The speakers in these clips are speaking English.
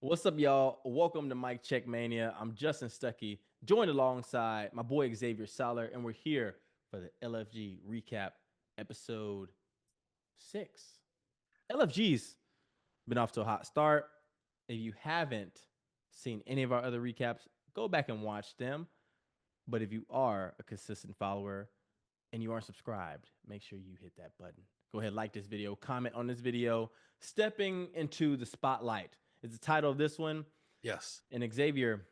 What's up, y'all? Welcome to Mic Check Mania. I'm Justin Stuckey, joined alongside my boy Xavier Soller, and we're here for the LFG recap episode 6. LFG's been off to a hot start. If you haven't seen any of our other recaps, go back and watch them. But if you are a consistent follower and you aren't subscribed, make sure you hit that button. Go ahead, like this video, comment on this video. Stepping into the spotlight is the title of this one. Yes. And Xavier,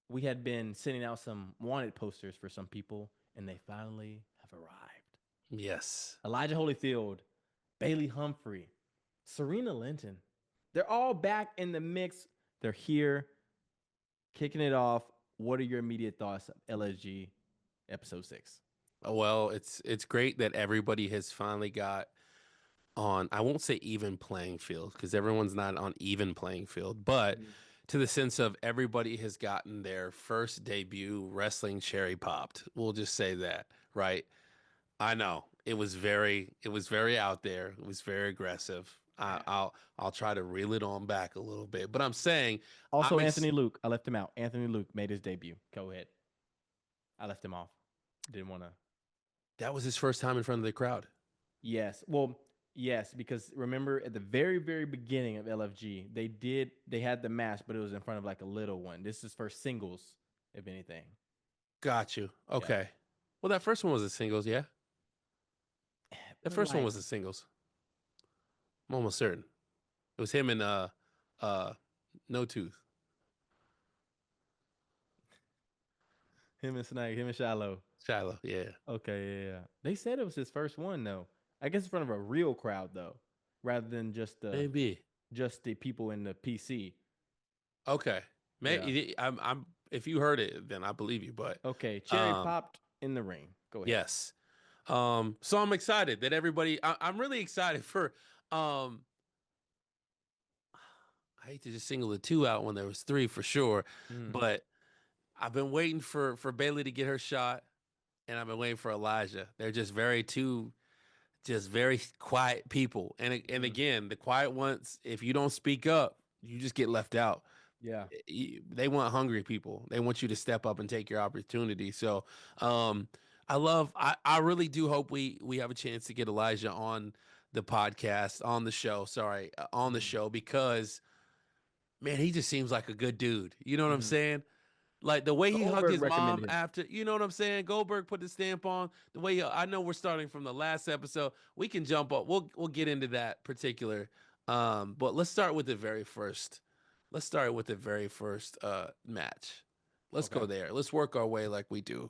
we had been sending out some wanted posters for some people, and they finally have arrived. Yes. Elijah Holyfield, Bayley Humphrey, Sirenna Linton. They're all back in the mix. They're here, kicking it off. What are your immediate thoughts of LSG episode 6? Well, it's great that everybody has finally got on, I won't say even playing field because everyone's not on even playing field, but to the sense of everybody has gotten their first debut wrestling cherry popped. We'll just say that, right? I know it was very out there. It was very aggressive. I'll try to reel it on back a little bit, but I'm saying Also, Anthony Luke. I left him out. Anthony Luke made his debut. Go ahead. I left him off. Didn't want to. that was his first time in front of the crowd. Yes. Well, yes, because remember at the very, very beginning of LFG, they had the match, but it was in front of like a little one. This is for singles, if anything. Got you. Yeah. Okay. Well, that first one was a singles, yeah. The first one was the singles. I'm almost certain. It was him and No Tooth. Him and Snake, him and Shiloh. Shiloh, yeah. Okay, yeah. They said it was his first one though. I guess in front of a real crowd though, rather than Maybe. just the people in the PC. Okay. Yeah. Maybe I'm if you heard it, then I believe you, but Okay, cherry popped in the ring. Go ahead. yes. So I'm excited that I'm really excited for I hate to just single the two out when there was three for sure, but I've been waiting for Bayley to get her shot, and I've been waiting for Elijah. They're just very quiet people. And again, the quiet ones, if you don't speak up, you just get left out. Yeah. They want hungry people. They want you to step up and take your opportunity. So I really do hope we have a chance to get Elijah on the podcast, on the show, on the show, because man, he just seems like a good dude. You know what I'm saying? Like the way he hugged Goldberg his mom recommended him. after, you know what I'm saying? Goldberg put the stamp on the way. I know we're starting from the last episode. We can jump up. We'll get into that particular. But let's start with the very first. Let's start with the very first match. Let's Okay. go there. Let's work our way like we do.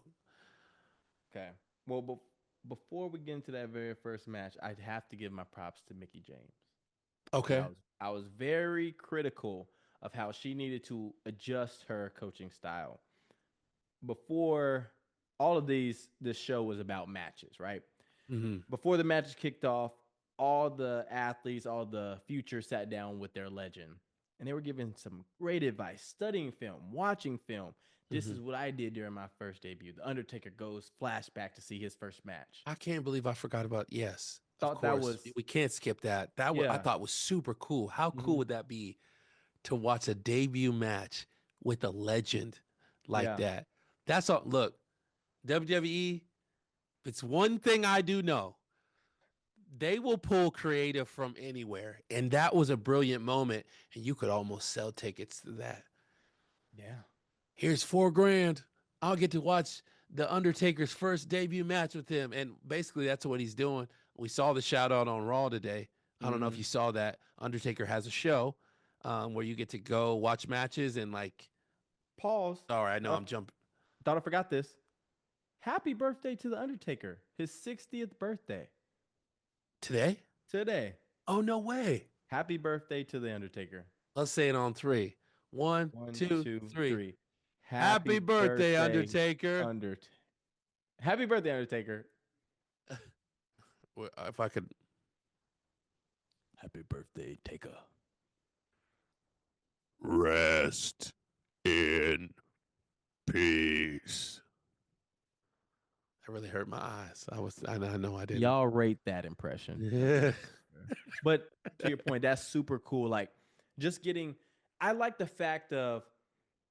Okay. Well, before we get into that very first match, I'd have to give my props to Mickie James. Okay. I was very critical of how she needed to adjust her coaching style. Before all of this show was about matches, right? Mm-hmm. Before the matches kicked off, all the athletes, all the future sat down with their legend. And they were giving some great advice, studying film, watching film. This is what I did during my first debut. The Undertaker goes flashback to see his first match. I can't believe I forgot about. Yes, of Thought that course. was, We can't skip that. I yeah. thought was super cool. How cool would that be to watch a debut match with a legend like Yeah. that? That's all. Look, WWE. It's one thing I do know. They will pull creative from anywhere, and that was a brilliant moment. And you could almost sell tickets to that. Yeah. Here's $4,000. I'll get to watch the Undertaker's first debut match with him, and basically that's what he's doing. We saw the shout out on Raw today. I don't know if you saw that. Undertaker has a show where you get to go watch matches and like. Pause. Sorry, I know I'm jumping. Thought I forgot this. Happy birthday to the Undertaker. His 60th birthday. Today? Today. Oh, no way. Happy birthday to the Undertaker. Let's say it on three. One, One, two, two, three. three. Happy birthday, Undertaker. Happy birthday, Undertaker. If I could. Happy birthday, Taker. Rest in peace. That really hurt my eyes. I know I didn't. Y'all rate that impression. Yeah. But to your point, that's super cool. Like just getting I like the fact of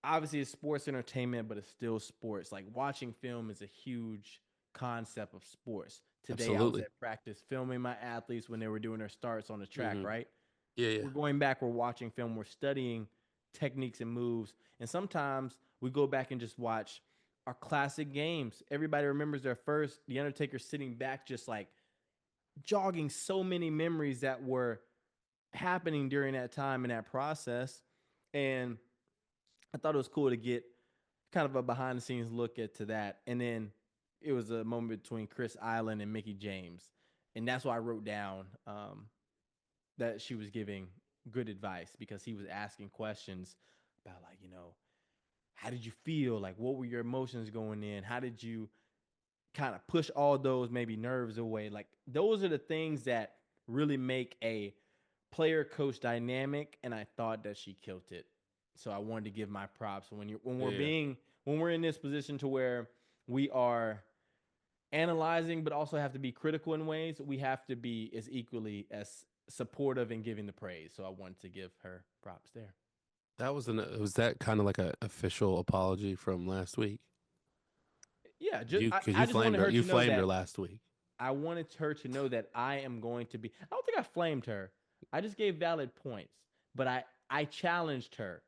obviously it's sports entertainment, but it's still sports. Like watching film is a huge concept of sports. Today I was Absolutely. at practice filming my athletes when they were doing their starts on the track, Hmm. right? Yeah, yeah. We're going back, we're watching film, we're studying techniques and moves. And sometimes we go back and just watch our classic games. Everybody remembers their first, The Undertaker sitting back, just like jogging so many memories that were happening during that time and that process. And I thought it was cool to get kind of a behind the scenes look at to that. And then it was a moment between Chris Island and Mickie James. And that's why I wrote down that she was giving good advice because he was asking questions about, like, how did you feel? Like, what were your emotions going in? How did you kind of push all those maybe nerves away? Like, those are the things that really make a player coach dynamic. And I thought that she killed it. So I wanted to give my props Yeah. when we're in this position to where we are analyzing, but also have to be critical in ways. We have to be as equally as supportive and giving the praise. So I wanted to give her props there. That was that kind of like a official apology from last week? Yeah, You because I just wanted her you to know flamed her that last week. I wanted her to know that I am going to be. I don't think I flamed her. I just gave valid points, but I challenged her.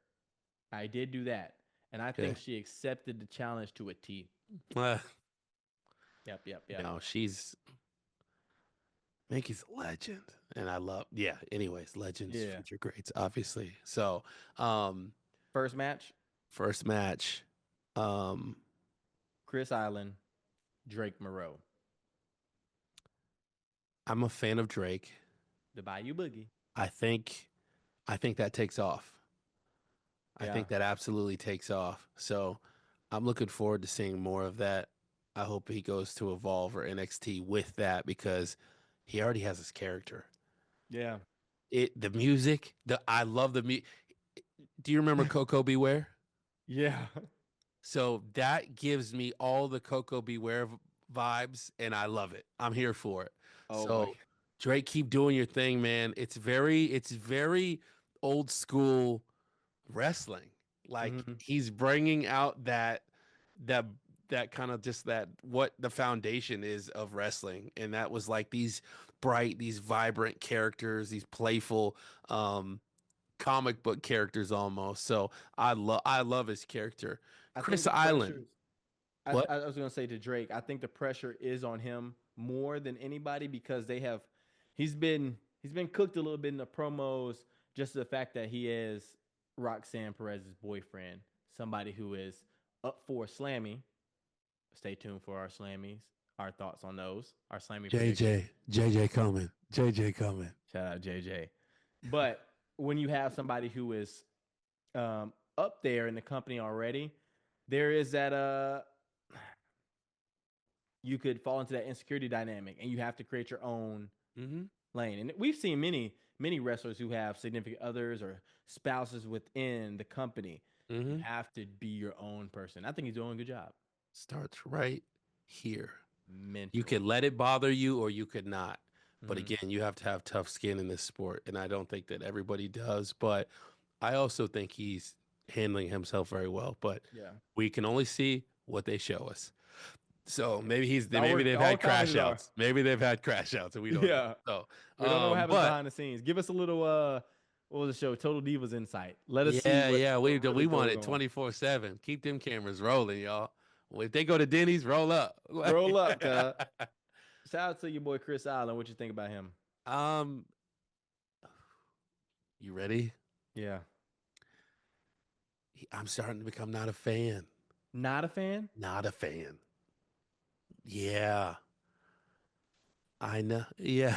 I did do that, and I think Okay. she accepted the challenge to a T. Uh, Yep, yep, yep. no, she's Mickey's a legend, and I love. Yeah. Anyways, legends, Yeah. future greats, obviously. So, um, First match, first match, um, Chris Island, Drake Morreaux, I'm a fan of Drake. the Bayou Boogie. I think I think that takes off. I Yeah, think that absolutely takes off. So I'm looking forward to seeing more of that. I hope he goes to Evolve or NXT with that because he already has his character. yeah, The music, I love the music. Do you remember Coco Beware? yeah. So that gives me all the Coco Beware vibes, and I love it. I'm here for it. Oh my. So Drake, keep doing your thing, man. It's very old school wrestling. Like Mhm. he's bringing out that that kind of just that what the foundation is of wrestling, and that was like these bright, these vibrant characters, these playful comic book characters almost. So I love his character. I think Chris the Island. pressure. What? I was gonna say to Drake. I think the pressure is on him more than anybody because they have. He's been cooked a little bit in the promos. Just the fact that he is Roxanne Perez's boyfriend, somebody who is up for a Slammy. Stay tuned for our Slammies. Our thoughts on those. Our Slammy predictions. JJ coming. JJ coming. Shout out JJ. But when you have somebody who is up there in the company already, there is that you could fall into that insecurity dynamic, and you have to create your own Mm-hmm. lane. And we've seen many wrestlers who have significant others or spouses within the company. You Mm-hmm. have to be your own person. I think he's doing a good job. Starts right here. You Mentor. could let it bother you or you could not. But Mm-hmm. again, you have to have tough skin in this sport. And I don't think that everybody does. But I also think he's handling himself very well. But Yeah. we can only see what they show us. So maybe Always, they've all had comedies crash are. outs. Maybe they've had crash outs and we don't know. Yeah. So We don't know what happens but behind the scenes. Give us a little what was the show? Total Divas Insight. Let us see yeah, what really we want goes it on. 24/7. Keep them cameras rolling, y'all. Well, if they go to Denny's, roll up. Roll up, cuz. Shout out to your boy Chris Island. What you think about him? um, you ready? Yeah. I'm starting to become not a fan. Not a fan? Not a fan. Yeah, I know. Yeah.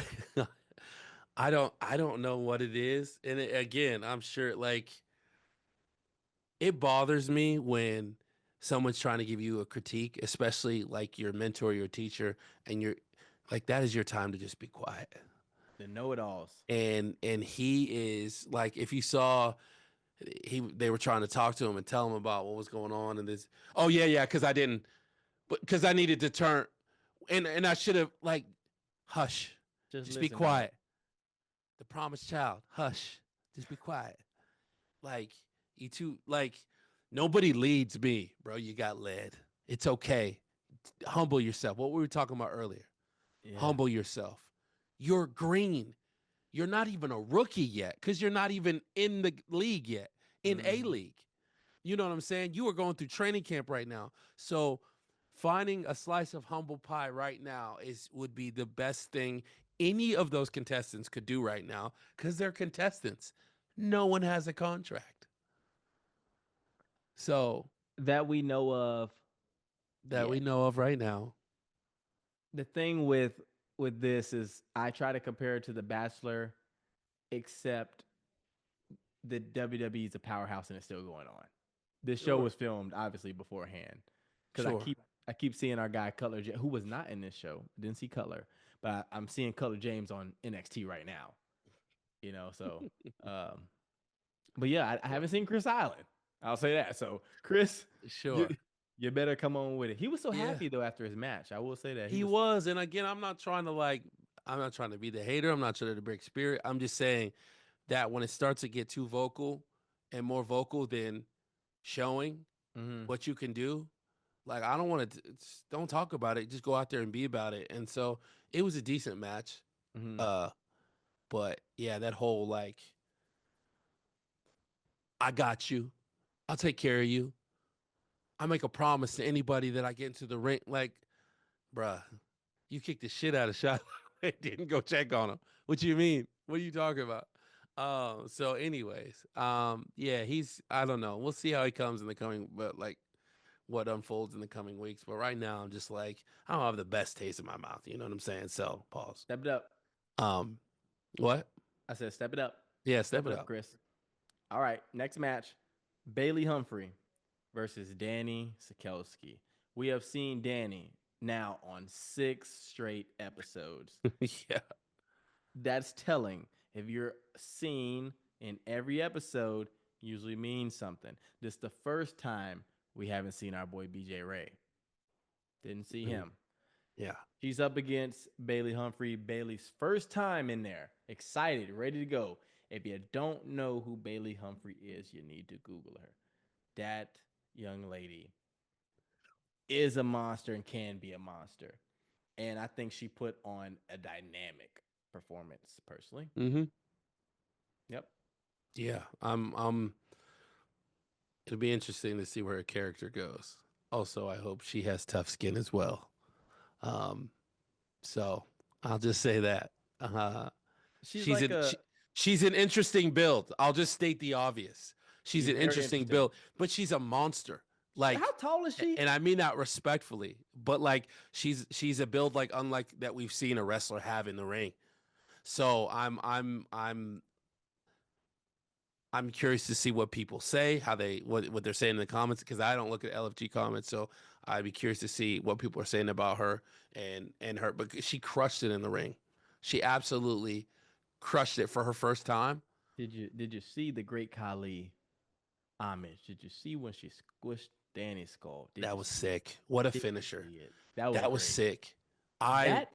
I don't know what it is. And again, I'm sure like it bothers me when someone's trying to give you a critique, especially like your mentor, your teacher, and you're like that is your time to just be quiet. The know-it-alls. And he is like if you saw they were trying to talk to him and tell him about what was going on and this oh yeah because I didn't but because I needed to turn and I should have like hush Just just be listen, dog. quiet the promised child hush just be quiet Like, you two, like, nobody leads me, bro. You got led. It's okay. Humble yourself. What we were talking about earlier. Yeah. Humble yourself. You're green. You're not even a rookie yet because you're not even in the league yet, in a Mhm. league. You know what I'm saying? You are going through training camp right now. So finding a slice of humble pie right now would be the best thing any of those contestants could do right now because they're contestants. No one has a contract. So That we know of that we yet. know of right now. The thing with this is I try to compare it to The Bachelor, except the WWE is a powerhouse and it's still going on. This show Sure. was filmed obviously beforehand because Sure. I keep seeing our guy Cutler, who was not in this show. Didn't see Cutler, but I'm seeing Cutler James on NXT right now. You know, so um, but yeah, I Yeah. haven't seen Chris Island. I'll say that. So Chris, you Sure. you better come on with it. He was so Yeah. happy though after his match. I will say that he He was. was. And again, I'm not trying to be the hater. I'm not trying to break spirit. I'm just saying that when it starts to get too vocal and more vocal than showing Mm-hmm, what you can do, like I don't want to don't talk about it. Just go out there and be about it. And so it was a decent match. mm-hmm. Uh, but yeah, that whole like I got you. I'll take care of you. I make a promise to anybody that I get into the ring. Like, bruh, you kicked the shit out of Charlotte and didn't go check on him. What you mean? What are you talking about? So anyways, yeah, I don't know. We'll see how he comes in the coming, but like what unfolds in the coming weeks. But right now I'm just like, I don't have the best taste in my mouth. You know what I'm saying? So pause. Step it up. Um, what? I said step it up. Yeah, Step step it it up, up. Chris. All right, next match: Bayley Humphrey versus Dani Sekelsky. We have seen Dani now on 6 straight episodes. Yeah. That's telling. If you're seen in every episode, usually means something. This is the first time we haven't seen our boy BJ Ray. Didn't see Mm, him. yeah. She's up against Bayley Humphrey. Bayley's first time in there. Excited, ready to go. If you don't know who Bayley Humphrey is, you need to Google her. That young lady is a monster and can be a monster. And I think she put on a dynamic performance personally. Mm-hmm. Yep. Yeah. It'll be interesting to see where her character goes. Also, I hope she has tough skin as well. Um, so I'll just say that. Uh, She's she's like an a she's an interesting build. I'll just state the obvious. She's she's an very interesting interesting. build, but she's a monster. Like, How tall is she? and I mean that respectfully, but like she's a build like unlike that we've seen a wrestler have in the ring. So I'm curious to see what people say, how they what they're saying in the comments because I don't look at LFG comments, so I'd be curious to see what people are saying about her and her. But she crushed it in the ring. She absolutely crushed it for her first time. Did you see the great Khali homage? Did you see when she squished Danny's skull? Did That you was see it? sick. What a Did you finisher. see it? That was That was great. sick. I That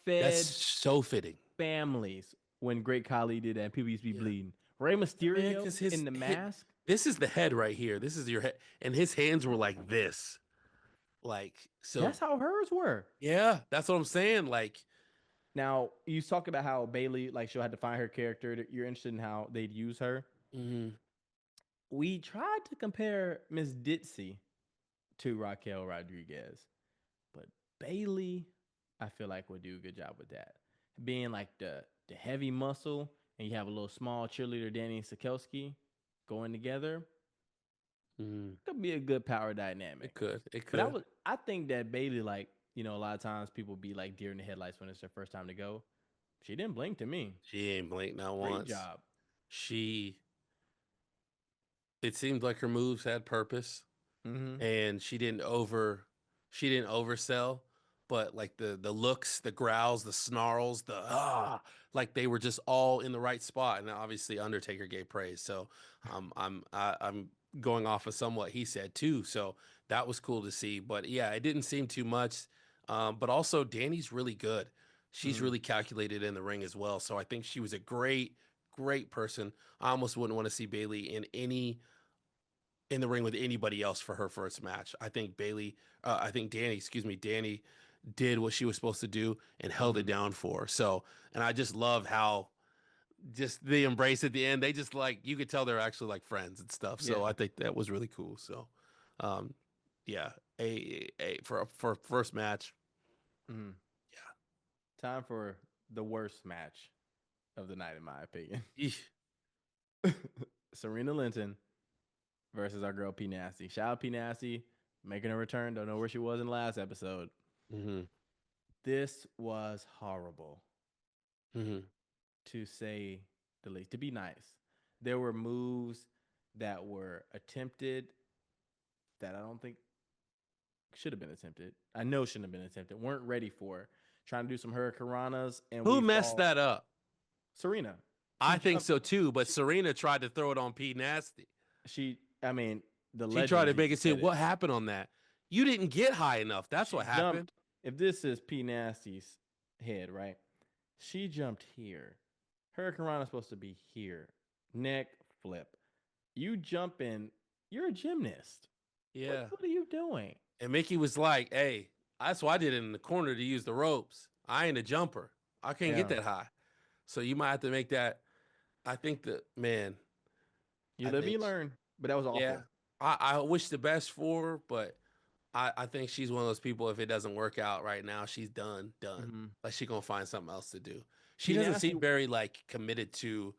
that's fed so fitting. families when Great Khali did that. And people used to be Yeah, bleeding. Rey man, Mysterio because in the mask. this is the head right here. This is your head, and his hands were like this. Like so, That's how hers were. yeah, that's what I'm saying. Like, Now you talk about how Bayley, like she'll have to find her character. You're interested in how they'd use her. mhm. We tried to compare Miss Ditzy to Raquel Rodriguez, but Bayley, I feel like would do a good job with that. Being like the heavy muscle, and you have a little small cheerleader, Dani Sekelsky, going together, Mhm. could be a good power dynamic. It could. It But could. I think that Bayley, like, a lot of times people be like deer in the headlights when it's their first time to go. She didn't blink to me. She ain't blinked not Great once. job. She. It seemed like her moves had purpose, Mm-hmm. and She didn't oversell, but like the looks, the growls, the snarls, like they were just all in the right spot. And obviously, Undertaker gave praise. So I'm going off of somewhat he said too. So that was cool to see. But yeah, it didn't seem too much. But also, Danny's really good. She's Mm-hmm. really calculated in the ring as well. So I think she was a great great person. I almost wouldn't want to see Bayley in the ring with anybody else for her first match. I think Dani did what she was supposed to do and held it down for her. So, and I just love how just the embrace at the end. They just like, you could tell they're actually like friends and stuff. So Yeah. I think that was really cool. So, yeah, for first match. Mm. Time for the worst match of the night, in my opinion. Serena Linton versus our girl P Nasty. Shout out P Nasty, making a return. Don't know where she was in the last episode. Mm-hmm. This was horrible, Mm-hmm. to say the least. To be nice, there were moves that were attempted that I don't think should have been attempted. I know shouldn't have been attempted. Weren't ready for. Trying to do some hurricanranas and Who messed that up? Serena. I think so too, but Serena tried to throw it on P Nasty. I mean, the She tried to legends make even it seem said what happened on that. You didn't get high enough. That's She what jumped. happened. If this is P Nasty's head, right? She jumped here. Hurricanrana is supposed to be here. Neck flip. You jump in. You're a gymnast. Yeah. What are you doing? And Mickie was like, "Hey, that's why I did it in the corner to use the ropes. I ain't a jumper. I can't get Yeah. that high. So you might have to make that." I think that, man, You I live, you think, learn. But that was awful. yeah, I wish the best for her, but I think she's one of those people, if it doesn't work out right now, she's done. Mm-hmm. Like, she gonna find something else to do. She P doesn't Nasty. seem very, like, committed to,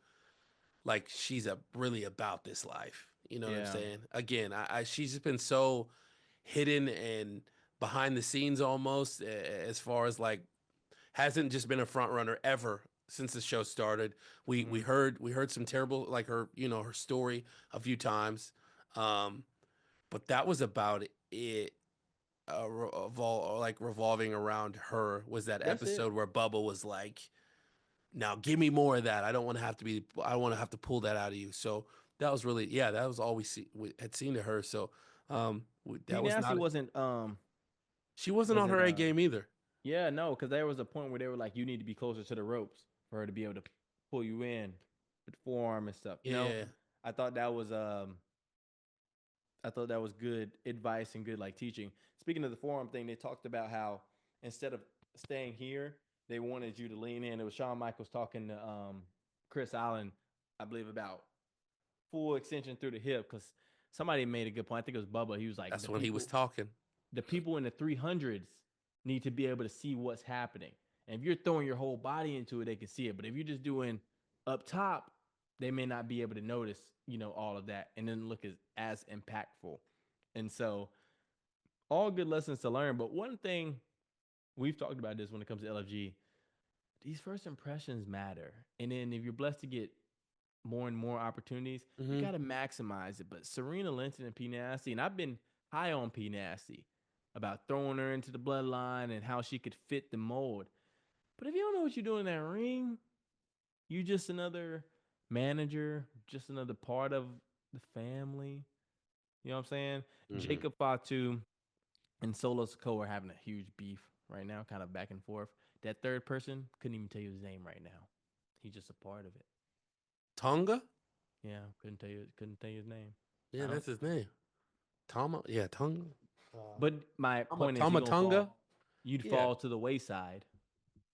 like, she's really about this life. You know what I'm Yeah. saying? Again, she's just been so hidden and behind the scenes almost, as far as, like, hasn't just been a front runner ever since the show started. We heard some terrible, like, her, her story a few times, but that was about it. Revolving around her was that That's it. episode where Bubba was like, "Now give me more of that. I don't want to have to be. I don't want to have to pull that out of you." So that was really, yeah, that was all we had seen to her. So P that was Nasty not. wasn't She wasn't on her A game either. yeah, no, because there was a point where they were like, you need to be closer to the ropes for her to be able to pull you in with forearm and stuff. Yeah. I thought that was good advice and good like teaching. Speaking of the forearm thing, they talked about how instead of staying here, they wanted you to lean in. It was Shawn Michaels talking to Chris Allen, I believe, about full extension through the hip, because somebody made a good point. I think it was Bubba. He was like, That's when he was talking. the people in the 300s need to be able to see what's happening. And if you're throwing your whole body into it, they can see it. But if you're just doing up top, they may not be able to notice, all of that and then look as impactful. And so all good lessons to learn. But one thing we've talked about this when it comes to LFG, these first impressions matter. And then if you're blessed to get more and more opportunities, you got to maximize it. But Serena Linton and P Nasty, and I've been high on P Nasty about throwing her into the bloodline and how she could fit the mold. But if you don't know what you're doing in that ring, you just another manager, just another part of the family. You know what I'm saying? Jacob Fatu and Solo Sikoa are having a huge beef right now, kind of back and forth. That third person couldn't even tell you his name right now. He's just a part of it. Tonga? Yeah, couldn't tell you his name. Yeah, that's his name. Tonga? But my point is, you'd fall to the wayside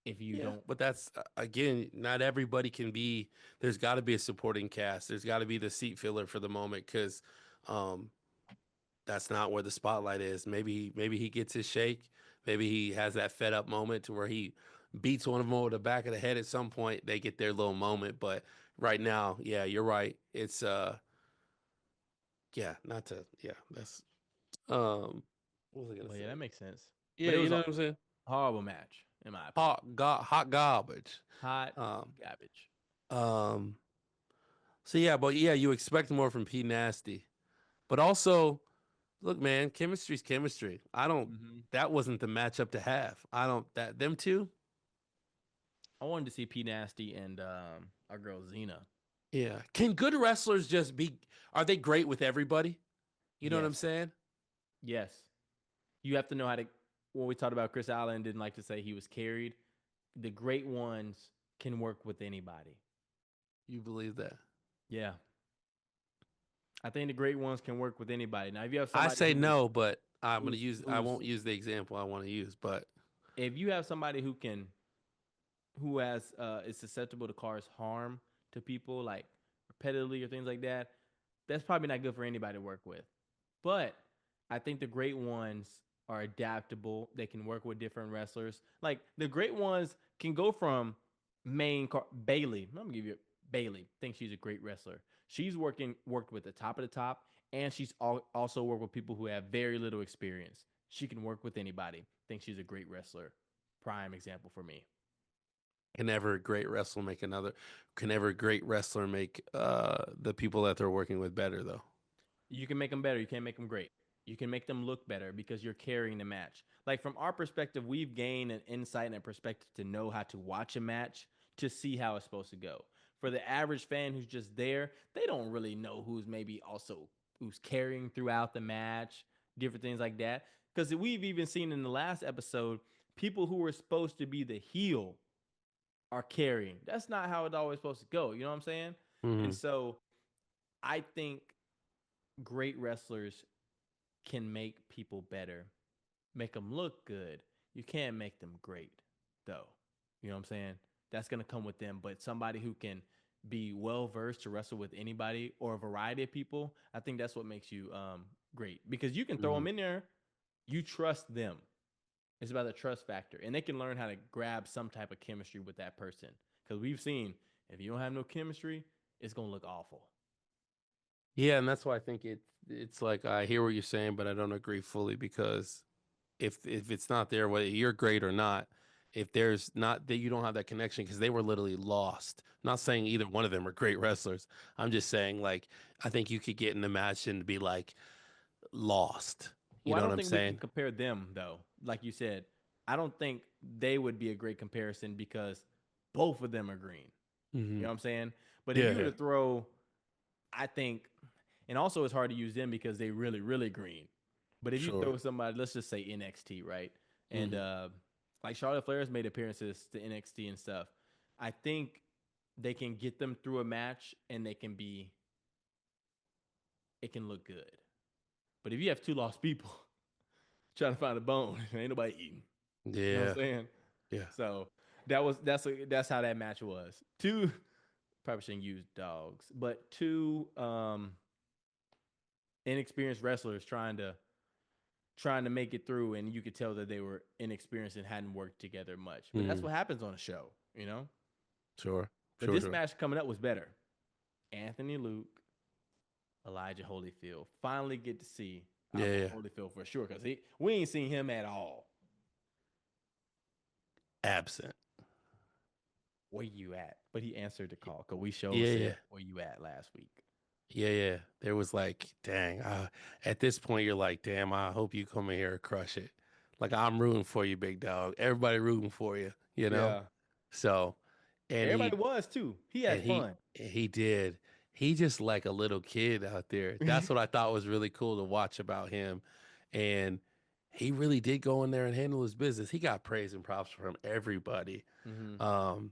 if you don't. But that's, again, not everybody can be. There's got to be a supporting cast. There's got to be the seat filler for the moment, because that's not where the spotlight is. Maybe he gets his shake. Maybe he has that fed up moment to where he beats one of them over the back of the head at some point. They get their little moment. But right now, yeah, you're right. It's that's what was I gonna say? Yeah, that makes sense. Yeah, but it was you know what I'm saying? horrible match in my opinion. Hot garbage. Hot garbage. So yeah, you expect more from P Nasty, but also, look, man, chemistry's chemistry. That wasn't the matchup to have. Them two. I wanted to see P Nasty and our girl Xena. Yeah. Can good wrestlers just be? Are they great with everybody? You know what I'm saying? Yes. You have to know how to. When we talked about Chris Allen, didn't like to say he was carried. The great ones can work with anybody. You believe that? Yeah. I think the great ones can work with anybody. Now, if you have I somebody say no, but I who's won't use the example I want to use, but if you have somebody who has is susceptible to cause harm to people like repetitively or things like that, that's probably not good for anybody to work with. But I think the great ones are adaptable. They can work with different wrestlers. Like the great ones can go from Bayley. I'm gonna give you Bayley. Think she's a great wrestler. She's worked with the top, and she's also worked with people who have very little experience. She can work with anybody. Think she's a great wrestler. Prime example for me. can ever a great wrestler make another? Can ever a great wrestler make the people that they're working with better though? You can make them better. You can't make them great. You can make them look better because you're carrying the match. Like from our perspective, we've gained an insight and a perspective to know how to watch a match to see how it's supposed to go. For the average fan who's just there, they don't really know who's maybe also who's carrying throughout the match, different things like that. Because we've even seen in the last episode, people who were supposed to be the heel are carrying. That's not how it's always supposed to go. You know what I'm saying? Mm-hmm. And so I think great wrestlers can make people better, make them look good. You can't make them great, though. You know what I'm saying? That's going to come with them. But somebody who can be well versed to wrestle with anybody or a variety of people, I think that's what makes you great because you can throw them in there. You trust them. It's about the trust factor, and they can learn how to grab some type of chemistry with that person. Because we've seen if you don't have no chemistry, it's gonna look awful. Yeah, and that's why I think it's like I hear what you're saying, but I don't agree fully because if it's not there, whether you're great or not, if there's not that you don't have that connection because they were literally lost. I'm not saying either one of them are great wrestlers. I'm just saying like I think you could get in the match and be like lost. You Well, I know what don't I'm think we can saying? compare them though. Like you said, I don't think they would be a great comparison because both of them are green. You Mm-hmm. know what I'm saying? But if you were Yeah, to throw, I think, and also it's hard to use them because they really green. But if you sure. throw somebody, let's just say NXT, right? And Mm-hmm. like Charlotte Flair has made appearances to NXT and stuff. I think they can get them through a match and it can look good. But if you have two lost people trying to find a bone, ain't nobody eating. You know what Yeah, I'm saying? yeah. So that's how that match was. Two probably shouldn't use dogs, but two inexperienced wrestlers trying to make it through, and you could tell that they were inexperienced and hadn't worked together much. But that's Mm-hmm. what happens on a show, you know. Sure, But sure, this sure. match coming up was better. Anthony Luke, Elijah Holyfield. Finally get to see our Yeah, boy yeah. Holyfield for sure because we ain't seen him at all. Absent. Where you at? But he answered the call because we show Yeah, yeah. said where you at last week. Yeah, yeah. There was like, dang. At this point, you're like, damn. I hope you come in here and crush it. Like I'm rooting for you, big dog. Everybody rooting for you. You know. Yeah, So, and everybody was too. He had fun. he did. He just like a little kid out there. That's what I thought was really cool to watch about him, and he really did go in there and handle his business. He got praise and props from everybody. Mm-hmm. Um,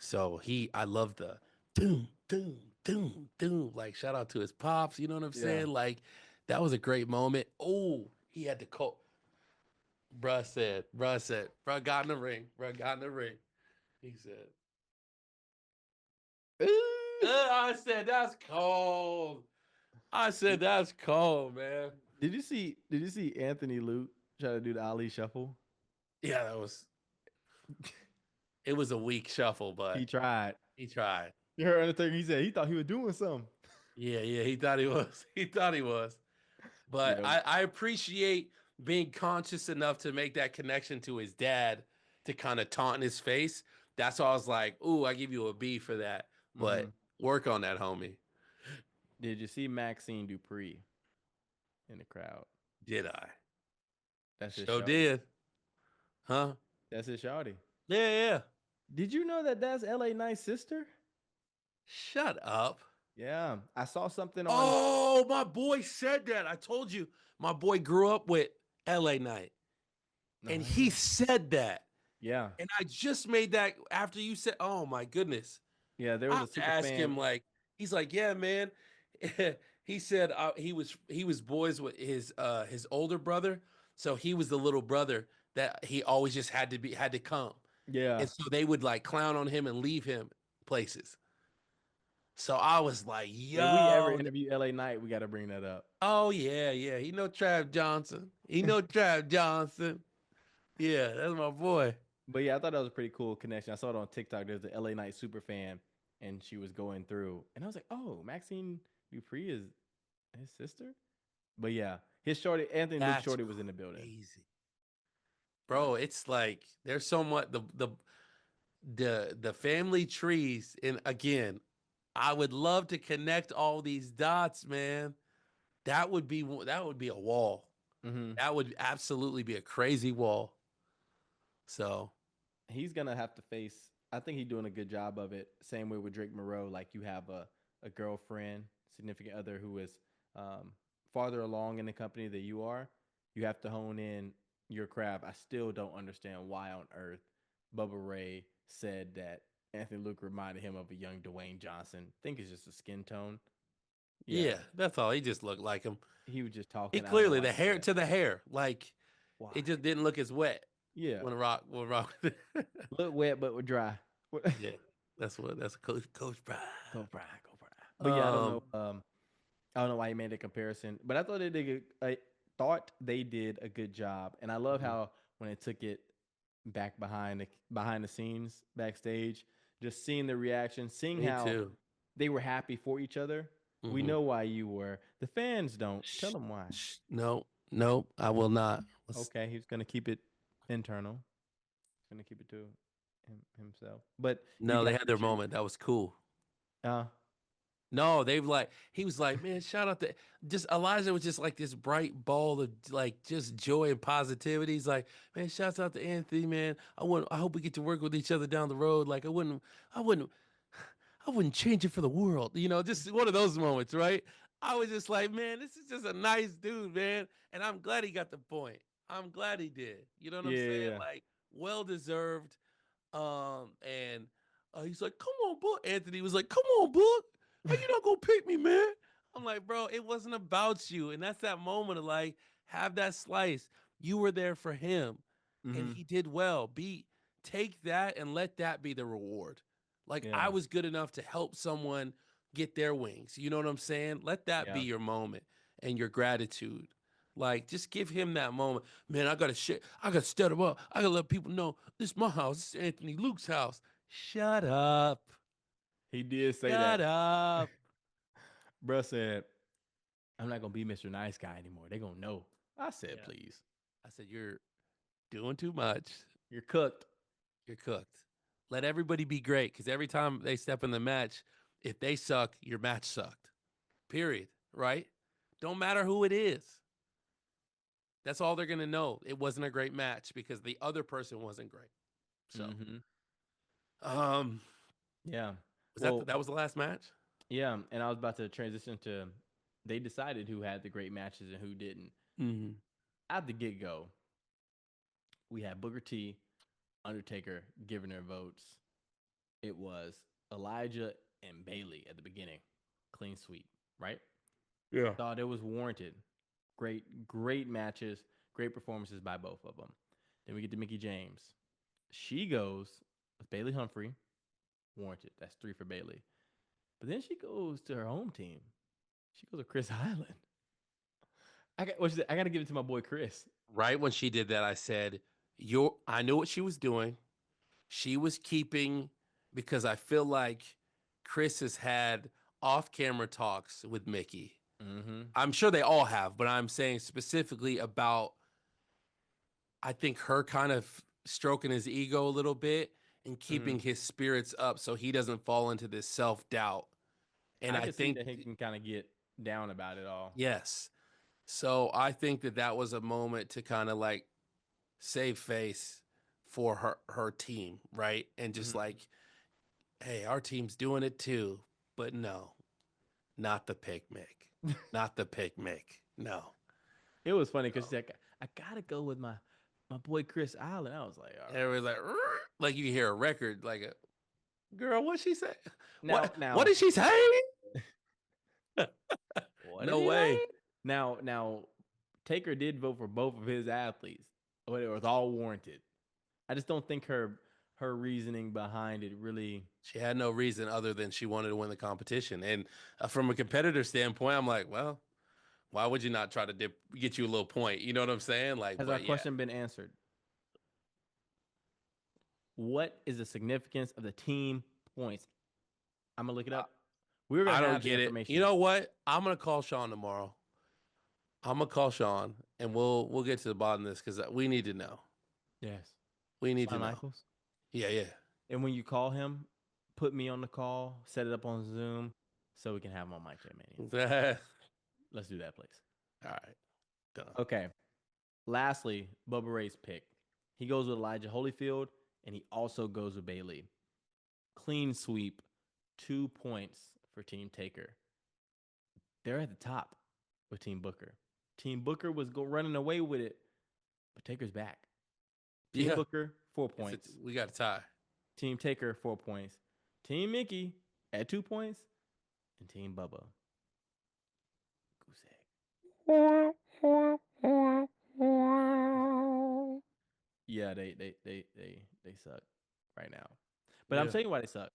so I love the doom, doom, doom, doom. Like shout out to his pops. You know what I'm Yeah. saying? Like that was a great moment. Oh, he had to call. Bruh got in the ring. Bruh got in the ring. He said, I said that's cold. I said that's cold, man. Did you see Anthony Luke try to do the Ali shuffle? Yeah, it was a weak shuffle, He but tried. he tried. You heard Undertaker? He said he thought he was doing something. Yeah, yeah, he thought he was. He thought he was. But Yeah. I appreciate being conscious enough to make that connection to his dad to kind of taunt in his face. That's why I was like, ooh, I give you a B for that. Mm-hmm. But work on that, homie. Did you see Maxine Dupree in the crowd? Did I? That's his So shawty. did. Huh? That's his shawty. Yeah, yeah. Did you know that that's LA Knight's sister? Shut up. Yeah, I saw something on. Oh, my boy said that. I told you. My boy grew up with LA Knight. No, And I didn't he know. said that. Yeah, And I just made that after you said, oh my goodness. Yeah, there I was a have to super ask fan. him, like, he's like, yeah, man. He said he was boys with his older brother, so he was the little brother that he always just had to come, Yeah. and so they would like clown on him and leave him places. So I was like, If we ever yo, interview LA Knight, we got to bring that up. oh yeah, yeah, he know Trav Johnson, he know Trav Johnson, yeah, that's my boy. But yeah, I thought that was a pretty cool connection. I saw it on TikTok. There's the LA Knight super fan, and she was going through, and I was like, oh, Maxine Dupree is his sister. But yeah, his shorty Anthony Luke That's Shorty was in the building. crazy, bro. It's like there's so much the family trees, and again, I would love to connect all these dots, man. That would be a wall. Hmm. That would absolutely be a crazy wall. So He's gonna have to face. I think he's doing a good job of it. Same way with Drake Morreaux. Like you have a girlfriend, significant other who is um, farther along in the company that you are. You have to hone in your craft. I still don't understand why on earth Bubba Ray said that Anthony Luke reminded him of a young Dwayne Johnson. I think it's just a skin tone. Yeah, yeah, that's all. He just looked like him. he was just He talking. I don't know clearly why the he said hair that. to the hair, like Why? it just didn't look as wet Yeah, when Rock. look wet but with dry. Yeah, that's Coach Prime. Go Brian, go Brian. But yeah, I don't know. Um, I don't know why he made a comparison, but I thought they did. I thought they did a good job, and I love mhm, how when they took it back behind the scenes backstage, just seeing the reaction, seeing me how too. they were happy for each other. We Hmm. know why you were. The fans don't. Tell Shh, them why. shh. No, no, I will not. Okay, he's gonna keep it internal. He's gonna keep it to himself. But you No, they got had to their cheer. moment. That was cool. Uh, No, they've like he was like, man, shout out to just Elijah was just like this bright ball of like just joy and positivity. He's like, man, shouts out to Anthony, man. I hope we get to work with each other down the road. Like I wouldn't I wouldn't change it for the world. Just one of those moments, right? I was just like, man, this is just a nice dude, man. And I'm glad he got the point. I'm glad he did. You know what I'm yeah, saying? yeah, Like, well deserved. And he's like, come on, book. Anthony was like, come on, book. How you not gonna pick me, man? I'm like, bro, it wasn't about you. And that's that moment of like, have that slice. You were there for him, and mm-hmm. he did well. Take that and let that be the reward. Like Yeah, I was good enough to help someone get their wings. You know what I'm saying? Let that be yeah. your moment and your gratitude. Like, just give him that moment. Man, I gotta shit. I gotta stir him up. I gotta let people know this is my house. This is Anthony Luke's house. Shut up. He did say that. Shut up. Bruh said, I'm not gonna be Mr. Nice Guy anymore. They gonna know. I said, Yeah. please. I said, you're doing too much. You're cooked. You're cooked. Let everybody be great because every time they step in the match, if they suck, your match sucked. Period. Right? Don't matter who it is. That's all they're gonna know. It wasn't a great match because the other person wasn't great. So, Mm-hmm. um, Yeah. was Well, that was the last match? yeah. And I was about to transition to they decided who had the great matches and who didn't. Mm-hmm. At the get go, we had Booker T, Undertaker giving their votes. It was Elijah and Bayley at the beginning. Clean sweep, right? Yeah. Thought it was warranted. Great matches, great performances by both of them. Then we get to Mickie James. She goes with Bayley Humphrey, warranted. That's 3 for Bayley. But then she goes to her home team. She goes to Chris Highland. I got to give it to my boy Chris. Right when she did that, I said, I knew what she was doing. She was keeping because I feel like Chris has had off-camera talks with Mickie. Mm-hmm. I'm sure they all have, but I'm saying specifically about I think her kind of stroking his ego a little bit and Mm-hmm. keeping his spirits up so he doesn't fall into this self-doubt. And I I can see think that he can kind of get down about it all. yes. So I think that was a moment to kind of like save face for her team, right? And just Mm-hmm. like, hey, our team's doing it too. But no, not the picnic. Not the picnic. No. It was funny because No. she's like, I gotta go with my boy Chris Island. I was like, all right. Everybody's like, "Rrr," like you hear a record, like a Girl, what she say? Now, What did she say? what No is he way. saying? Now, Taker did vote for both of his athletes, but it was all warranted. I just don't think her reasoning behind it really. She had no reason other than she wanted to win the competition. And from a competitor standpoint, I'm like, well, why would you not try to get you a little point? You know what I'm saying? Like, Has our question been answered? What is the significance of the team points? I'm gonna look it up. We're gonna I don't have the get it. information. You know what? I'm gonna call Sean tomorrow. I'm gonna call Sean, and we'll get to the bottom of this because we need to know. Yes. We need Shawn to know. Michaels? Yeah. And when you call him, put me on the call, set it up on Zoom, so we can have him on Mic Check Mania. Let's do that, please. All right. Done. Okay. Lastly, Bubba Ray's pick. He goes with Elijah Holyfield, and he also goes with Bayley. Clean sweep, 2 points for Team Taker. They're at the top with Team Booker. Team Booker was running away with it, but Taker's back. Team Booker, 4 points. We got a tie. Team Taker, 4 points. Team Mickie at 2 points. And Team Bubba. Goose egg. Yeah, they suck right now. But I'm telling you why they suck.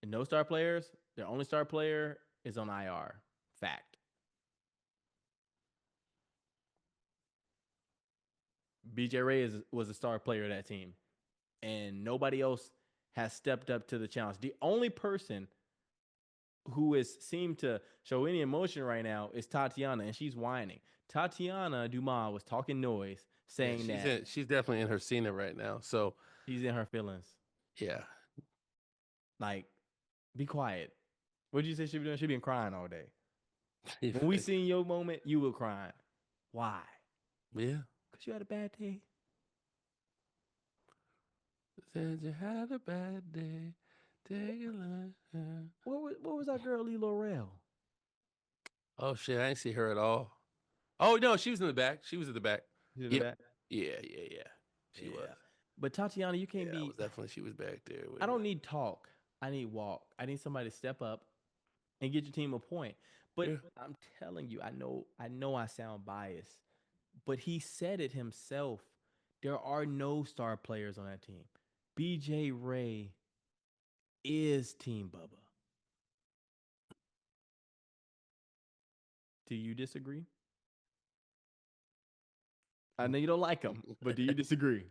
And no star players. Their only star player is on IR. Fact. BJ Ray was a star player of that team. And nobody else has stepped up to the challenge. The only person who has seemed to show any emotion right now is Tatyanna, and she's whining. Tatyanna Dumas was talking noise, saying that she's definitely in her Cena right now. So she's in her feelings. Yeah. Like, be quiet. What did you say she was doing? She been crying all day. When we seen your moment, you were crying. Why? Yeah. Because you had a bad day. Said you had a bad day. Take a look. What was that girl, Lee Laurel? Oh shit, I didn't see her at all. Oh no, she was in the back. She was in the back. She in the back? Yeah. She was. But Tatyanna, you can't be. Definitely, she was back there. I don't need talk. I need walk. I need somebody to step up and get your team a point. But I'm telling you, I know I sound biased, but he said it himself. There are no star players on that team. BJ Ray is Team Bubba. Do you disagree? I know you don't like him, but do you disagree?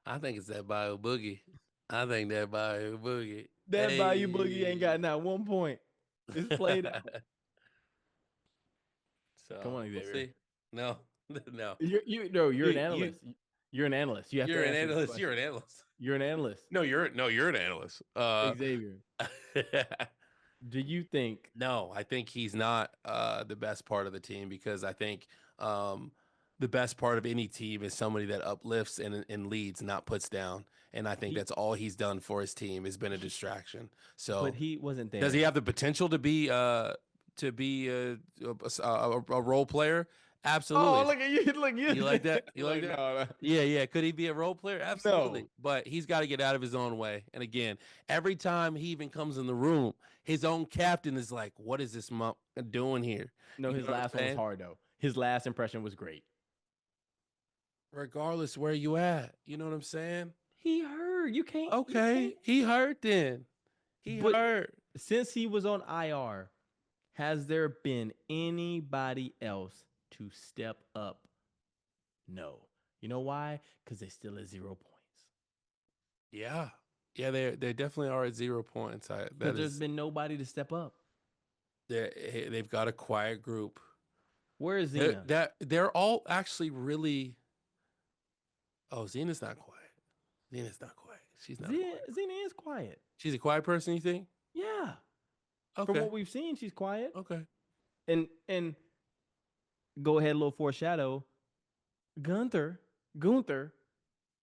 I think it's that Bio Boogie. That Bio Boogie. That Bayou Boogie ain't got not 1 point. It's played out. So, come on, Xavier. We'll see. No. You're an analyst. You're an analyst. You're an analyst. You're an analyst. You're an analyst. No, you're an analyst. Xavier. Do you think? No, I think he's not the best part of the team because I think the best part of any team is somebody that uplifts and leads, not puts down. And I think that's all he's done for his team has been a distraction. So, but he wasn't there. Does he have the potential to be a role player? Absolutely. Oh, look at you! Look, you like that? You like that? No. Yeah. Could he be a role player? Absolutely. No. But he's got to get out of his own way. And again, every time he even comes in the room, his own captain is like, "What is this doing here?" No, his last one was hard though. His last impression was great. Regardless where you at, you know what I'm saying? He hurt. You can't. Okay, he hurt then. He hurt. Since he was on IR, has there been anybody else to step up? No. You know why? Because they still at 0 points. Yeah, they definitely are at 0 points. There's been nobody to step up. They've got a quiet group. Where is Xena? They're all actually really. Oh, Xena's not quiet. Xena's not quiet. She's not quiet. Xena is quiet. She's a quiet person, you think? Yeah. Okay. From what we've seen, she's quiet. Okay. And go ahead, a little foreshadow. Gunther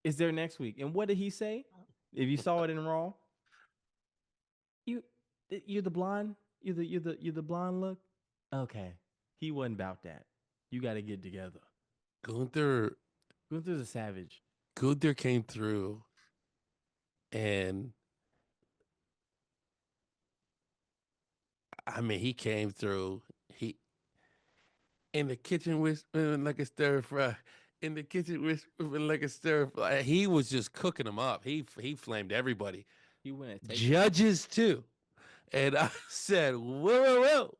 is there next week. And what did he say? If you saw it in Raw, you're the blonde. You're the blonde look. Okay. He wasn't about that. You got to get together. Gunther's a savage. Gunther came through, and I mean, he came through. He in the kitchen whispering like a stir fry. In the kitchen whispering like a stir fry. He was just cooking them up. He flamed everybody. He went and take Judges too. And I said, whoa.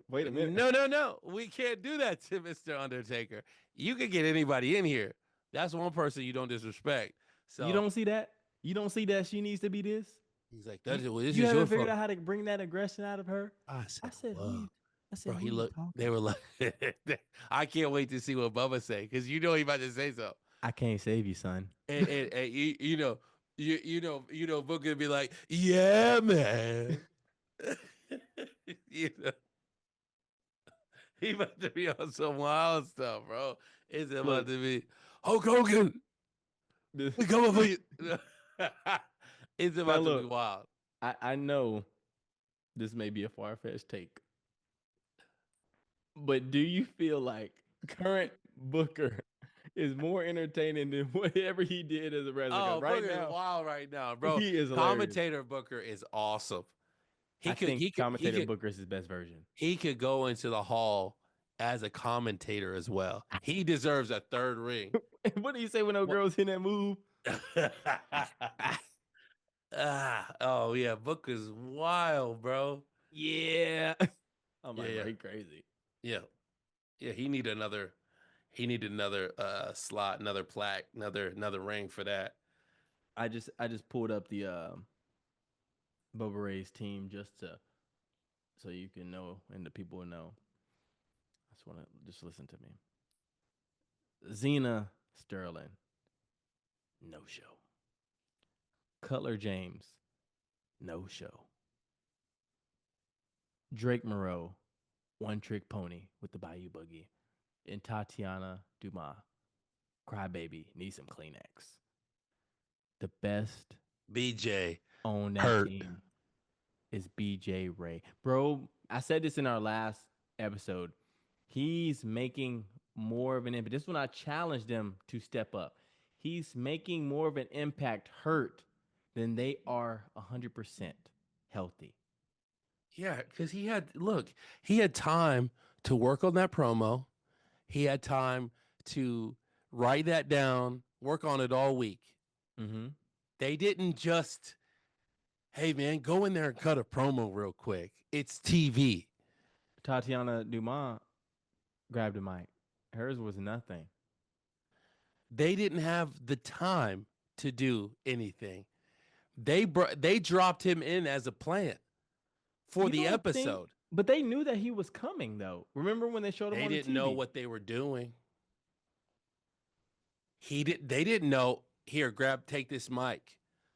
Wait a minute. No. We can't do that to Mr. Undertaker. You can get anybody in here. That's one person you don't disrespect. So You don't see that? You don't see that she needs to be this? he's like, this You is haven't your figured fault. out how to bring that aggression out of her? I said, whoa. Bro, he looked. They were like, I can't wait to see what Bubba say because you know he about to say something. I can't save you, son. And you know, Book gonna be like, yeah, man. You know, he about to be on some wild stuff, bro. It's about to be Hulk Hogan. We coming for you. It's about to be wild. I know this may be a far-fetched take, but do you feel like current Booker is more entertaining than whatever he did as a wrestler? Oh, Booker is wild right now, bro. He is commentator Booker is awesome. Commentator Booker is his best version. He could go into the hall as a commentator as well. He deserves a third ring. What do you say when those girls hit that move? Oh yeah, Booker's wild, bro. Yeah. I'm like, bro, he crazy. Yeah. He need another slot, another plaque, another ring for that. I just pulled up the Bubba Ray's team just so you can know and the people will know. I just want to just listen to me. Xena Sterling, no show. Cutler James, no show. Drake Morreaux, one trick pony with the Bayou Boogie. And Tatyanna Dumas, crybaby, need some Kleenex. The best BJ on that team is BJ Ray. Bro, I said this in our last episode. He's making more of an impact. This is when I challenged them to step up. He's making more of an impact hurt than they are 100% healthy. Yeah, because he had time to work on that promo. He had time to write that down, work on it all week. Mm-hmm. They didn't just, hey, man, go in there and cut a promo real quick. It's TV. Tatyanna Dumas grabbed a mic. Hers was nothing. They didn't have the time to do anything. They dropped him in as a plant for the episode. But they knew that he was coming, though. Remember when they showed him on the TV? They didn't know what they were doing. They didn't know. Here, take this mic.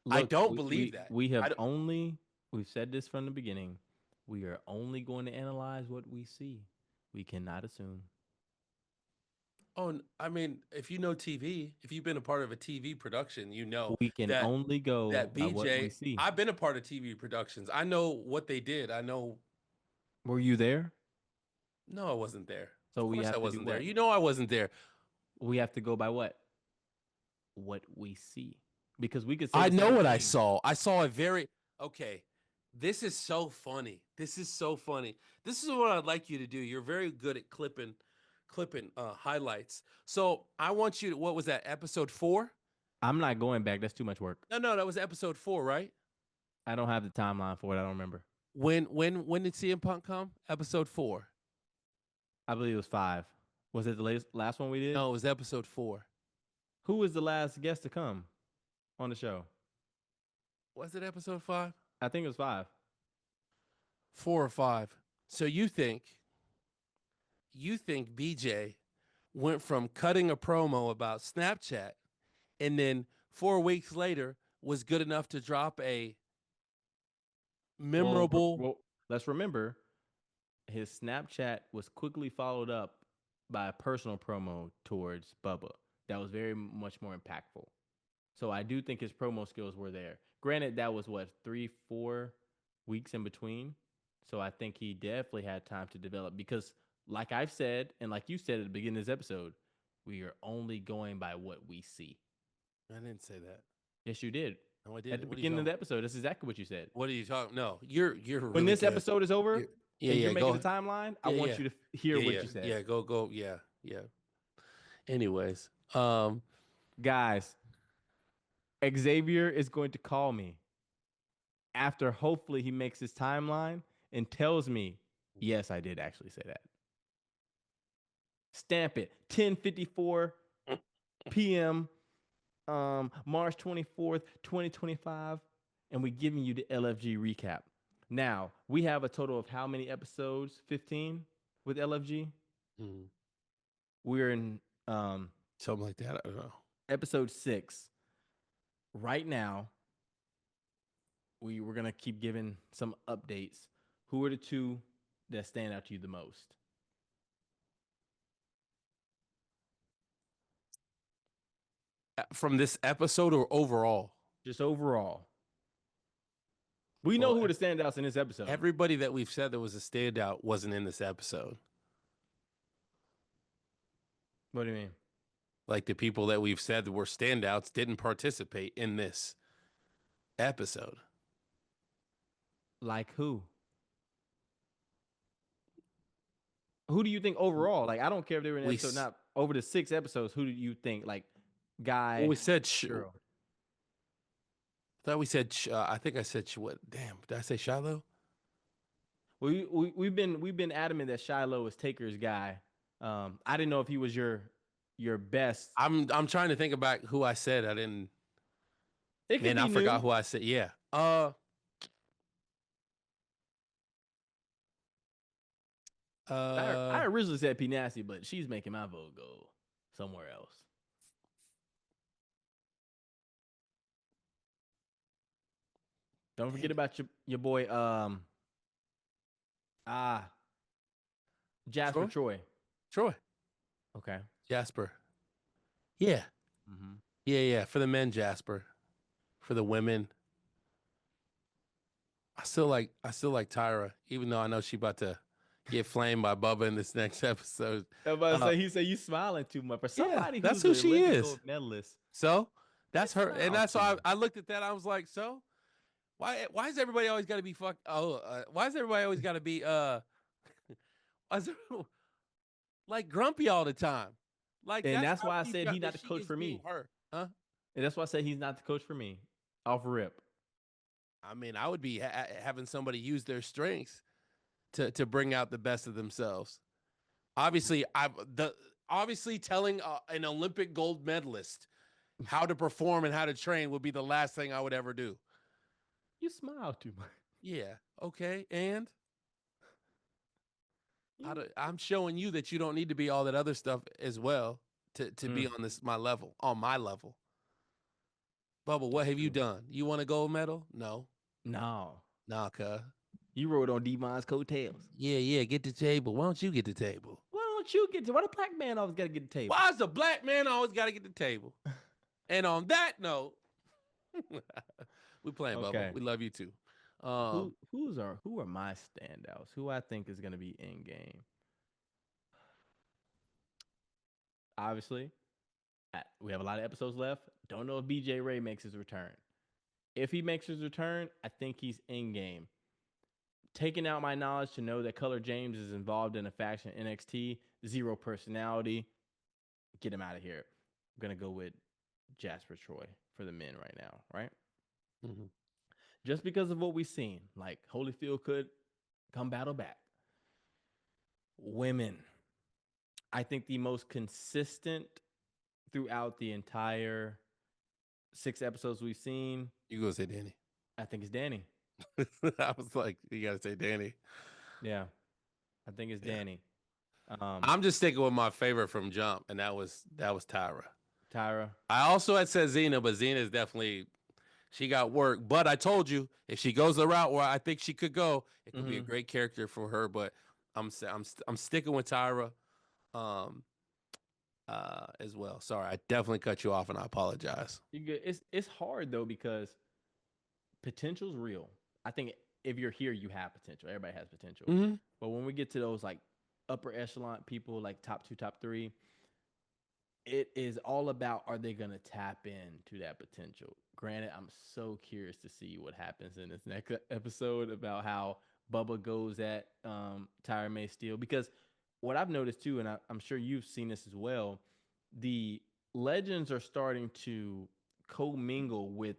Look, I don't believe that. We've said this from the beginning. We are only going to analyze what we see. We cannot assume. Oh, I mean, if you know TV, if you've been a part of a TV production, you know we can only go that BJ. by what we see. I've been a part of TV productions. I know what they did. I know. Were you there? No, I wasn't there. So of course I wasn't there. You know I wasn't there. We have to go by what? What we see. Because we could say I know what I saw. I saw a very okay. This is so funny. This is what I'd like you to do. You're very good at clipping highlights. So I want you to, what was that, episode 4? I'm not going back. That's too much work. No, that was episode 4, right? I don't have the timeline for it. I don't remember. When did CM Punk come? Episode 4. I believe it was 5. Was it the last one we did? No, it was episode 4. Who was the last guest to come on the show? Was it episode 5? I think it was 5. 4 or 5. So you think BJ went from cutting a promo about Snapchat and then 4 weeks later was good enough to drop a memorable... Well, let's remember, his Snapchat was quickly followed up by a personal promo towards Bubba that was very much more impactful. So I do think his promo skills were there. Granted, that was 3-4 weeks in between. So I think he definitely had time to develop because like I've said, and like you said at the beginning of this episode, we are only going by what we see. I didn't say that. Yes, you did. No, I didn't. At the beginning of the episode, that's exactly what you said. What are you talking? No, you're really When this good. episode is over, Yeah, and yeah. you're making Go. the timeline, I Yeah, want yeah. you to hear Yeah, what yeah. you said. Yeah, go. Yeah, yeah. Anyways, Guys, Xavier is going to call me after hopefully he makes his timeline and tells me, yes, I did actually say that. Stamp it. 10:54 p.m. March 24th, 2025, and we're giving you the LFG recap. Now, we have a total of how many episodes? 15 with LFG? We're in something like that. I don't know. episode 6. Right now, we're going to keep giving some updates. Who are the two that stand out to you the most? From this episode or overall? Just overall. We know who are the standouts in this episode. Everybody that we've said that was a standout wasn't in this episode. What do you mean? Like the people that we've said that were standouts didn't participate in this episode. Like who? Who do you think overall? Like, I don't care if they were in the episode, not over the 6 episodes. Who do you think? Like, guy. Well, we said girl. I thought we said. I think I said what? Damn, did I say Shiloh? We've been adamant that Shiloh is Taker's guy. I didn't know if he was your best. I'm trying to think about who I said. I didn't. It could be I forgot who I said. Yeah. I originally said P Nasty, but she's making my vote go somewhere else. Don't forget about your boy Jasper Troy. Okay. Jasper. Yeah. Mm-hmm. Yeah. For the men, Jasper. For the women, I still like Tyra, even though I know she about to get flamed by Bubba in this next episode. I was about to say, he said you smiling too much. For somebody that's who's who she is. Gold medalist. So that's her, and that's why I looked at that. I was like, so why is everybody always got to be fucked? Why is everybody always got to be like grumpy all the time? Like, and that's why I said he's not the coach for me. Huh? And that's why I said he's not the coach for me. Off rip. I mean, I would be having somebody use their strengths to bring out the best of themselves. Obviously, telling an Olympic gold medalist how to perform and how to train would be the last thing I would ever do. You smile too much. Yeah. Okay. And I'm showing you that you don't need to be all that other stuff as well to be on on my level. Bubba, what have you done? You want a gold medal? No. Nah, cuz. You rode on Devon's coattails. Yeah. Get the table. Why don't you get the table? Why don't you get to? Why the black man always got to get the table? Why is the black man always got to get the table? And on that note, we playing, Bubba. We love you too. Who are my standouts? Who I think is going to be in game? Obviously, we have a lot of episodes left. Don't know if BJ Ray makes his return. If he makes his return, I think he's in game. Taking out my knowledge to know that Color James is involved in a faction NXT, zero personality. Get him out of here. I'm going to go with Jasper Troy for the men right now, right? Mm-hmm. Just because of what we've seen, like Holyfield could come battle back. Women, I think the most consistent throughout the entire 6 episodes we've seen. You gonna say Dani? I think it's Dani. I was like, you gotta say Dani. Yeah, I think it's Dani. I'm just sticking with my favorite from Jump, and that was Tyra. Tyra. I also had said Xena, but Xena is definitely, she got work. But I told you, if she goes the route where I think she could go, it could be a great character for her. But I'm sticking with Tyra, as well. Sorry, I definitely cut you off, and I apologize. You good. It's hard though because potential's real. I think if you're here, you have potential. Everybody has potential. Mm-hmm. But when we get to those like upper echelon people, like top 2, top 3, it is all about, are they going to tap into that potential? Granted, I'm so curious to see what happens in this next episode about how Bubba goes at Tyra May Steele. Because what I've noticed too, and I'm sure you've seen this as well, the legends are starting to commingle with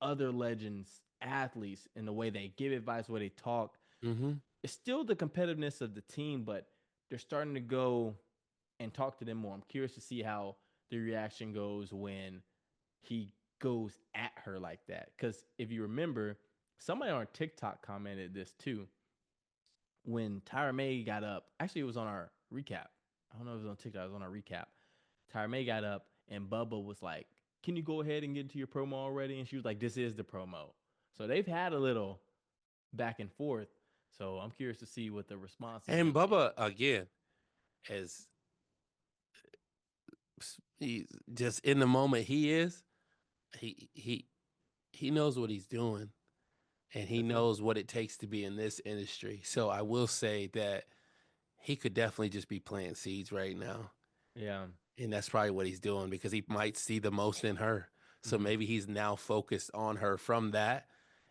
other legends, athletes, in the way they give advice, the way they talk. Mm-hmm. It's still the competitiveness of the team, but they're starting to go and talk to them more. I'm curious to see how the reaction goes when he goes at her like that. Because if you remember, somebody on TikTok commented this too. When Tyra May got up, actually, it was on our recap. I don't know if it was on TikTok, it was on our recap. Tyra May got up, and Bubba was like, "Can you go ahead and get into your promo already?" And she was like, "This is the promo." So they've had a little back and forth. So I'm curious to see what the response is And gonna be. Bubba, again, as he just in the moment he he he knows what he's doing, and he Does he? knows what it takes to be in this industry. So I will say that he could definitely just be planting seeds right now. Yeah. And that's probably what he's doing because he might see the most in her. So Mm-hmm. maybe he's now focused on her from that.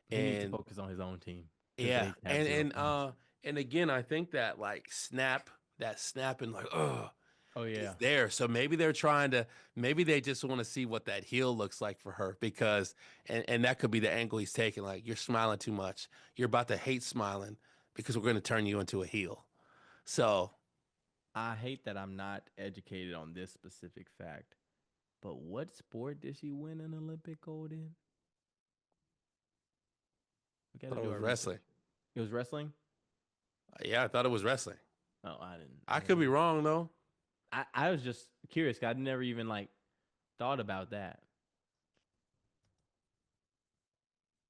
He needs to And focus on his own team because yeah, they have zero fans. and again, I think that like that snap and like Oh is yeah. there. So maybe they're trying to, maybe they just want to see what that heel looks like for her because, and that could be the angle he's taking. Like, you're smiling too much. You're about to hate smiling because we're going to turn you into a heel. So, I hate that I'm not educated on this specific fact, but what sport did she win an Olympic gold in? We got I to thought it do was our research. wrestling. It was wrestling. Yeah, I thought it was wrestling. Oh, I didn't. I I could be didn't. wrong though. I was just curious. 'Cause I'd never even like thought about that.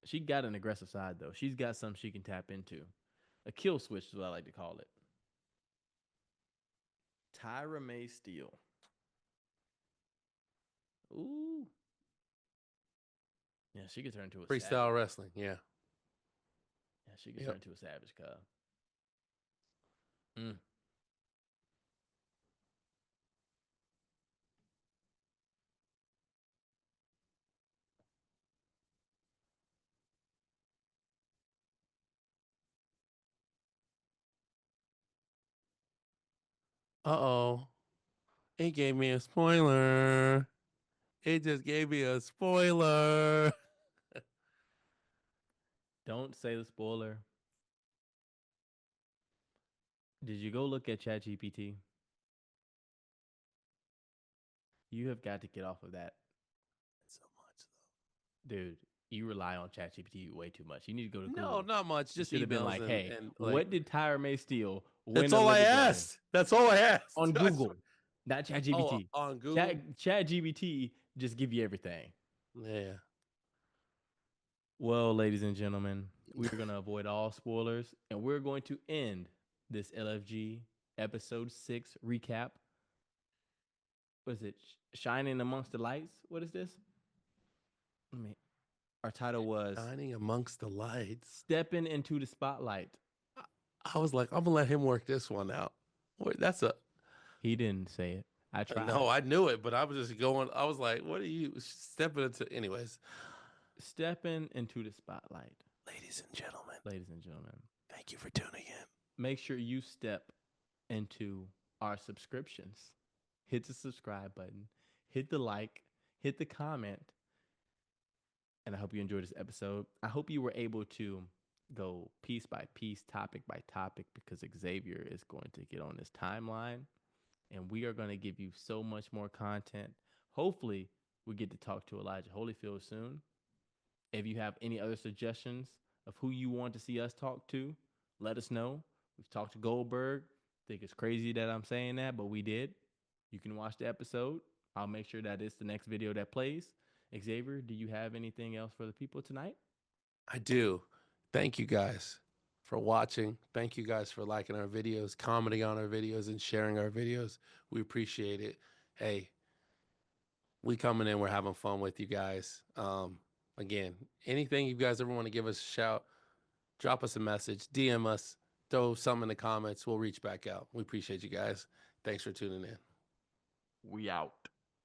She got an aggressive side though. She's got something she can tap into. A kill switch is what I like to call it. Tyra May Steele. Ooh. Yeah, she could turn into a Freestyle savage. wrestling. Yeah. Yeah, she could turn Yep. into a savage cub. Mm. Uh-oh. It gave me a spoiler. It just gave me a spoiler. Don't say the spoiler. Did you go look at ChatGPT? You have got to get off of that, So much dude. You rely on ChatGPT way too much. You need to go to though. No, Google. not much. You Just should have been emails like, "Hey, and like what did Tyra May Steele that's win a all I Olympic gold in?" asked. That's all I asked. On Google, not Oh, ChatGPT. on Google. ChatGPT just give you everything. Yeah. Well, ladies and gentlemen, we're going to avoid all spoilers and we're going to end this LFG episode 6 recap. Was it Shining Amongst the Lights? What is this? I mean, our title was Shining amongst the lights. Stepping into the Spotlight. I was like, I'm gonna let him work this one out. Wait, that's a He didn't say it. I tried. no, I knew it, but I was just going. I was like, what are you stepping into? Anyways, Stepping into the Spotlight. ladies and gentlemen, Ladies and gentlemen, thank you for tuning in. make sure you step into our subscriptions. Hit the subscribe button, hit the like, hit the comment, and I hope you enjoyed this episode. I hope you were able to go piece by piece, topic by topic, because Xavier is going to get on this timeline and we are going to give you so much more content. Hopefully, we get to talk to Elijah Holyfield soon. If you have any other suggestions of who you want to see us talk to, let us know. We've talked to Goldberg. I think it's crazy that I'm saying that, but we did. You can watch the episode. I'll make sure that it's the next video that plays. Xavier, do you have anything else for the people tonight? I do. Thank you guys for watching. Thank you guys for liking our videos, commenting on our videos, and sharing our videos. We appreciate it. Hey, we coming in. We're having fun with you guys. Again, anything you guys ever want to give us a shout, drop us a message, DM us, throw some in the comments. We'll reach back out. We appreciate you guys. Thanks for tuning in. We out.